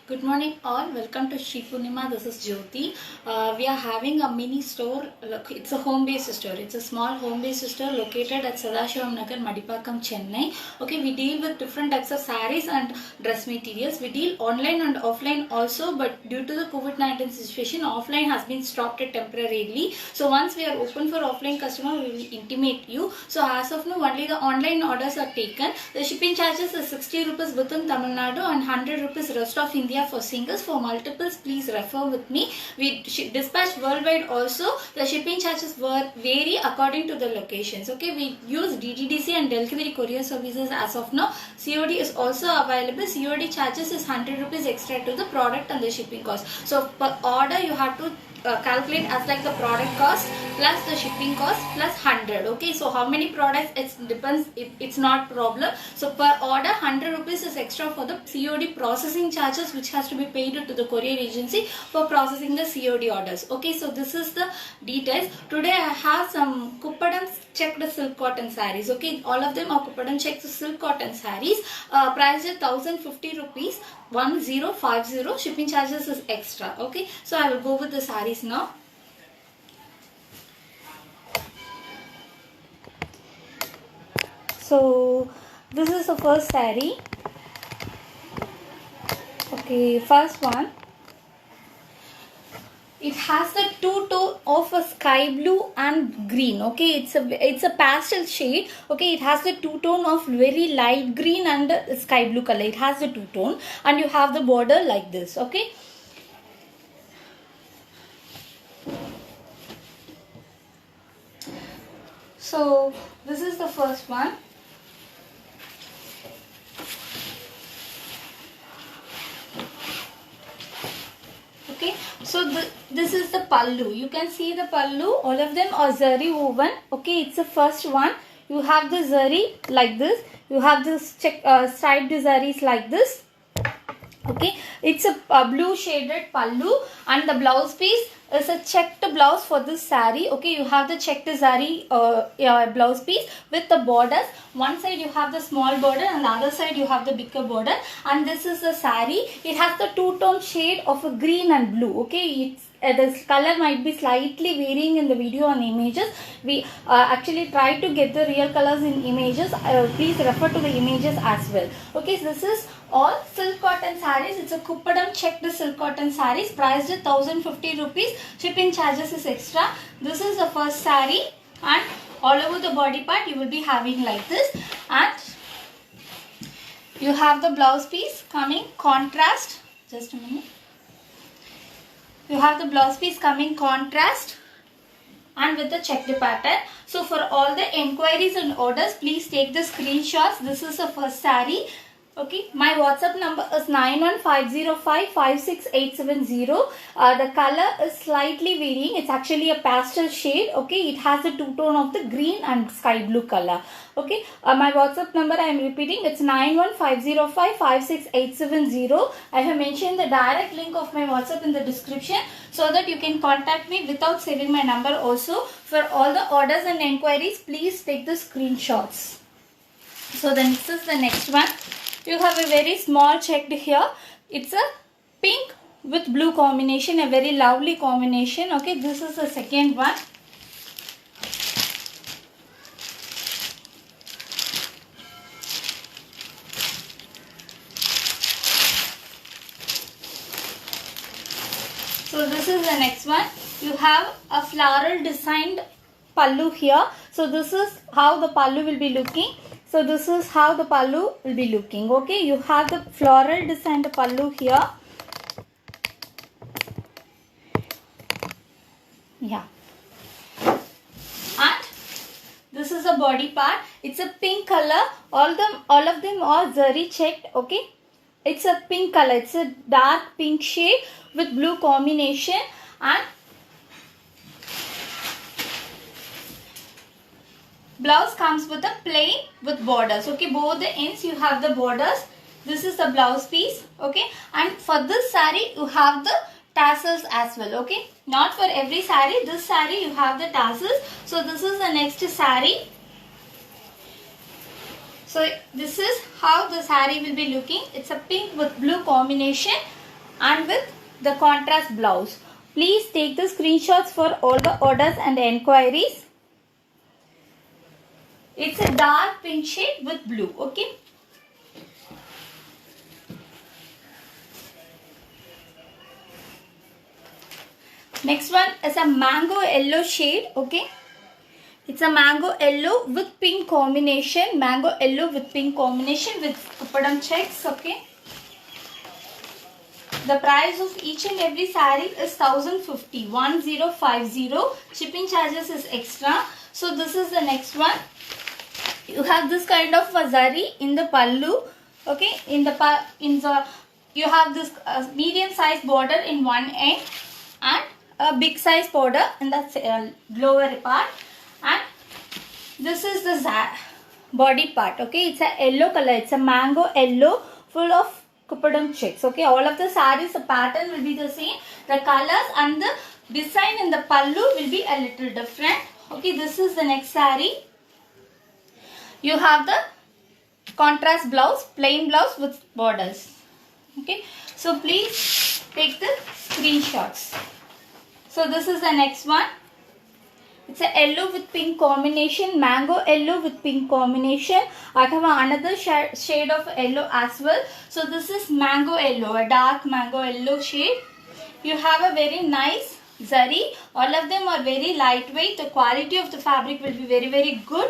Good morning all. Welcome to Shri Purnima. This is Jyoti. We are having a mini store. Look, it's a home-based store. It's a small home-based store located at Sadashivam Nagar, Madipakam, Chennai. Okay, we deal with different types of sarees and dress materials. We deal online and offline also, but due to the COVID-19 situation, offline has been stopped temporarily. So once we are open for offline customer, we will intimate you. So as of now, only the online orders are taken. The shipping charges is 60 rupees within Tamil Nadu and 100 rupees rest of India for singles. For multiples, please refer with me. We dispatch worldwide also. The shipping charges vary according to the locations. Okay, we use DTDC and Delhivery courier services as of now. COD is also available. COD charges is 100 rupees extra to the product and the shipping cost. So per order you have to calculate as like the product cost plus the shipping cost plus 100. Okay, so how many products, it depends, it's not problem. So per order 100 rupees is extra for the COD processing charges, which has to be paid to the courier agency for processing the COD orders. Okay, so this is the details. Today I have some Kuppadam checked silk cotton sarees. Okay, all of them are Kuppadam checked silk cotton sarees. Price is 1050 rupees, 1050. Shipping charges is extra. Okay, so I will go with the sarees now. So this is the first saree. Okay, first one. It has the two-tone of a sky blue and green. Okay, it's a pastel shade. Okay, it has the two-tone of very light green and sky blue color. It has the two-tone, and you have the border like this. Okay. So this is the first one. Okay, so this is the pallu. You can see the pallu. All of them are zari woven. Okay, it's the first one. You have the zari like this. You have this striped zaris like this. Okay, it's a blue shaded pallu, and the blouse piece is a checked blouse for this saree. Okay, you have the checked zari blouse piece with the borders. One side you have the small border and the other side you have the bigger border, and this is the saree. It has the two-tone shade of a green and blue. Okay, it's the color might be slightly varying in the video and images. We actually try to get the real colors in images. Please refer to the images as well. Okay, so this is all silk cotton sarees. It's a Kuppadam checked silk cotton sarees, priced at 1050 rupees. Shipping charges is extra. This is the first saree, and all over the body part you will be having like this, and you have the blouse piece coming contrast. Just a minute. You have the blouse piece coming contrast and with the checked pattern. So for all the enquiries and orders, please take the screenshots. This is the first saree. Okay, my WhatsApp number is 91505 The color is slightly varying. It's actually a pastel shade. Okay, it has a two-tone of the green and sky blue color. Okay, my WhatsApp number I am repeating. It's 91505 I have mentioned the direct link of my WhatsApp in the description, so that you can contact me without saving my number also. For all the orders and enquiries, please take the screenshots. So then this is the next one. You have a very small checked here. It's a pink with blue combination, a very lovely combination. Okay, this is the second one. So this is the next one. You have a floral designed pallu here. So this is how the pallu will be looking. So this is how the pallu will be looking. Okay, you have the floral designed pallu here. Yeah. And this is the body part. It's a pink color. All of them are zari checked. Okay. It's a pink color. It's a dark pink shade with blue combination, and blouse comes with a plain with borders. Okay, both the ends you have the borders. This is the blouse piece. Okay, and for this saree you have the tassels as well. Okay, not for every saree. This saree you have the tassels. So this is the next saree. So this is how the saree will be looking. It's a pink with blue combination, and with the contrast blouse. Please take the screenshots for all the orders and enquiries. It's a dark pink shade with blue. Okay. Next one is a mango yellow shade. Okay. It's a mango yellow with pink combination. Mango yellow with pink combination with kapadam checks. Okay. The price of each and every saree is 1050. 1050. Shipping charges is extra. So this is the next one. You have this kind of zari in the pallu. Okay. You have this medium size border in one end and a big size border in the lower part. And this is the body part. Okay, it's a yellow color. It's a mango yellow full of kupadam checks. Okay, all of the sarees, the pattern will be the same. The colors and the design in the pallu will be a little different. Okay, this is the next saree. You have the contrast blouse, plain blouse with borders. Okay, so please take the screenshots. So this is the next one. It's a yellow with pink combination, mango yellow with pink combination. I have another shade of yellow as well. So this is mango yellow, a dark mango yellow shade. You have a very nice zari. All of them are very lightweight. The quality of the fabric will be very, very good.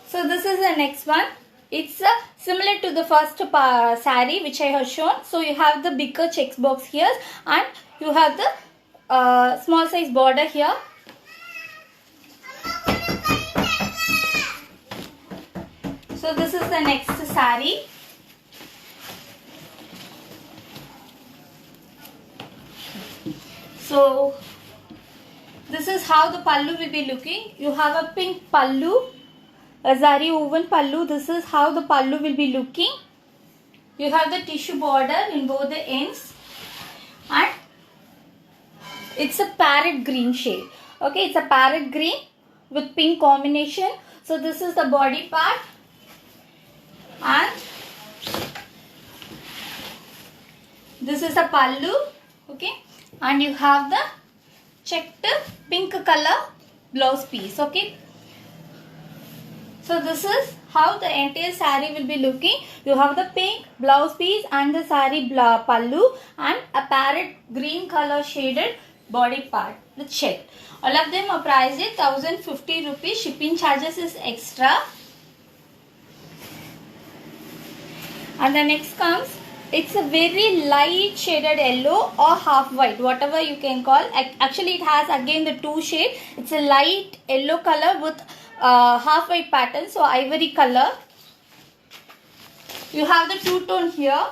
So this is the next one. It's similar to the first saree which I have shown. So you have the bigger checks box here and you have the small size border here. So this is the next saree. So this is how the pallu will be looking. You have a pink pallu. A zari woven pallu. This is how the pallu will be looking. You have the tissue border in both the ends and it's a parrot green shade. Okay, it's a parrot green with pink combination. So this is the body part and this is the pallu. Okay, and you have the checked pink color blouse piece. Okay. So this is how the entire saree will be looking. You have the pink blouse piece and the saree pallu and a parrot green color shaded body part with check. All of them are priced at 1050 rupees. Shipping charges is extra. And the next comes, it's a very light shaded yellow or half white, whatever you can call. Actually it has again the two shade. It's a light yellow color with half white pattern, so ivory color. You have the two-tone here.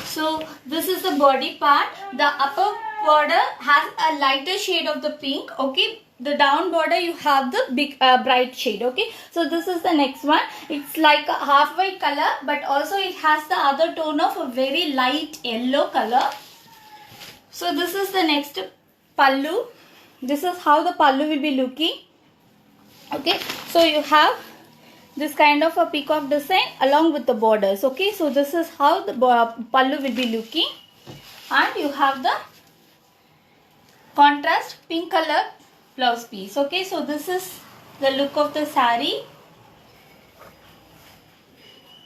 So this is the body part. The upper border has a lighter shade of the pink. Okay, the down border you have the big bright shade. Okay, so this is the next one. It's like a half white color, but also it has the other tone of a very light yellow color. So this is the next pallu. This is how the pallu will be looking. Okay, so you have this kind of a peacock design along with the borders. Okay, so this is how the pallu will be looking, and you have the contrast pink color blouse piece. Okay, so this is the look of the saree.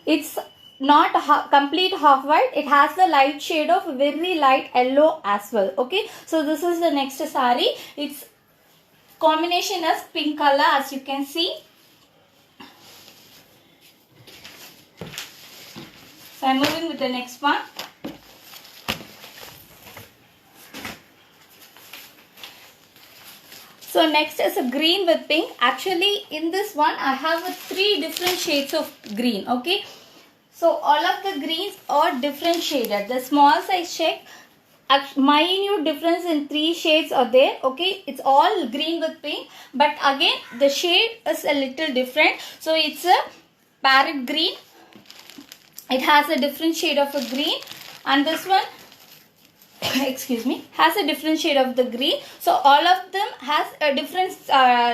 It's not complete half white. It has the light shade of very light yellow as well. Okay, so this is the next saree. Its combination is pink color, as you can see. So I'm moving with the next one. So next is a green with pink. Actually in this one I have 3 different shades of green. Okay, so all of the greens are different shaded. The small size check, minute difference in 3 shades are there. Okay, it's all green with pink, but again the shade is a little different. So it's a parrot green. It has a different shade of a green, and this one excuse me, has a different shade of the green. So all of them has a different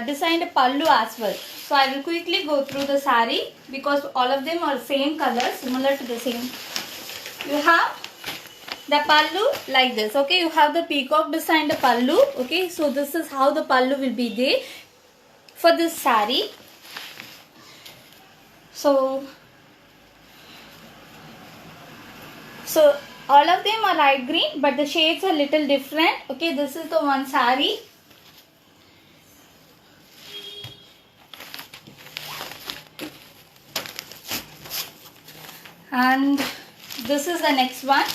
designed pallu as well. So I will quickly go through the saree because all of them are same color, similar to the same. You have the pallu like this. Okay, you have the peacock designed pallu. Okay, so this is how the pallu will be there for this saree. So all of them are light green, but the shades are little different. Okay, this is the one saree. And this is the next one.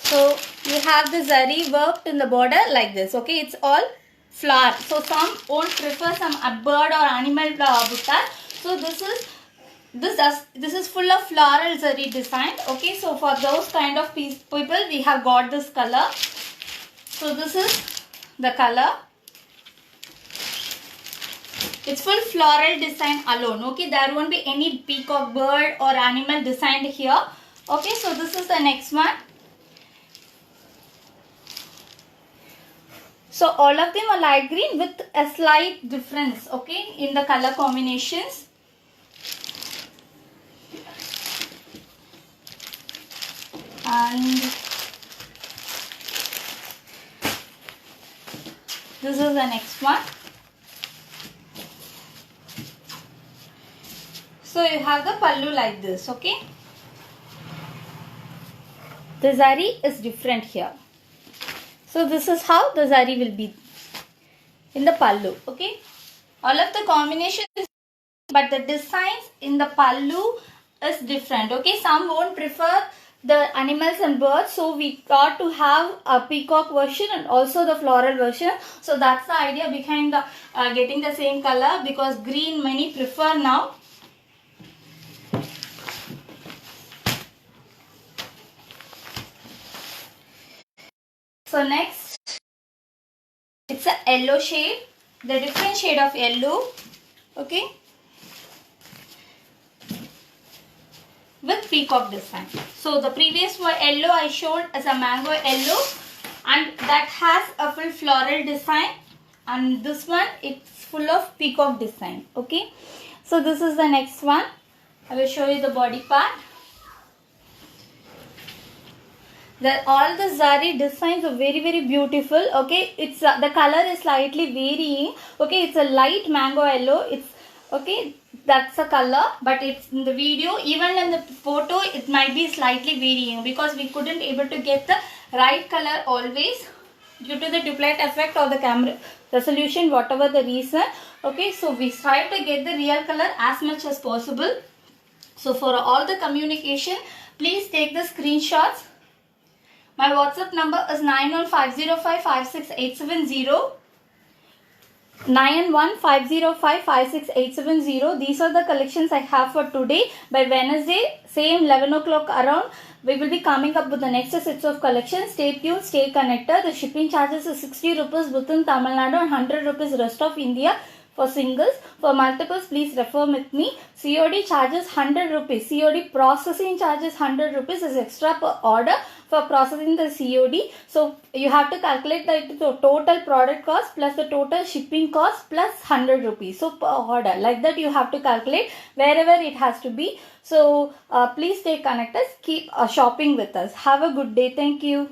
So you have the zari worked in the border like this. Okay, it's all flower. So some won't prefer some bird or animal butta. So this is full of floral zari design. Okay, so for those kind of people, we have got this color. So this is the color. It's full floral design alone. Okay, there won't be any peacock bird or animal designed here. Okay, so this is the next one. So all of them are light green with a slight difference, okay, in the color combinations. And this is the next one. So you have the pallu like this, okay. The zari is different here. So this is how the zari will be in the pallu, okay. All of the combinations, but the designs in the pallu is different, okay. Some won't prefer the animals and birds, so we got to have a peacock version and also the floral version. So that's the idea behind the getting the same color, because green many prefer now. So next, it's a yellow shade, the different shade of yellow, okay, with peacock design. So the previous one yellow I showed as a mango yellow, and that has a full floral design, and this one it's full of peacock design, okay. So this is the next one. I will show you the body part. All the zari designs are very beautiful, okay. It's the color is slightly varying, okay. It's a light mango yellow, it's okay, that's the color, but it's in the video, even in the photo it might be slightly varying because we couldn't able to get the right color always due to the duplicate effect or the camera resolution, whatever the reason, okay. So we try to get the real color as much as possible. So for all the communication, please take the screenshots. My WhatsApp number is 9150556870. 9150556870. These are the collections I have for today. By Wednesday, same 11 o'clock around, we will be coming up with the next sets of collections. Stay tuned, stay connected. The shipping charges is 60 rupees within Tamil Nadu and 100 rupees rest of India. For singles, for multiples, please refer with me. COD charges 100 rupees. COD processing charges 100 rupees is extra per order for processing the COD. So you have to calculate the total product cost plus the total shipping cost plus 100 rupees. So per order, like that you have to calculate wherever it has to be. So please stay connected. Keep shopping with us. Have a good day. Thank you.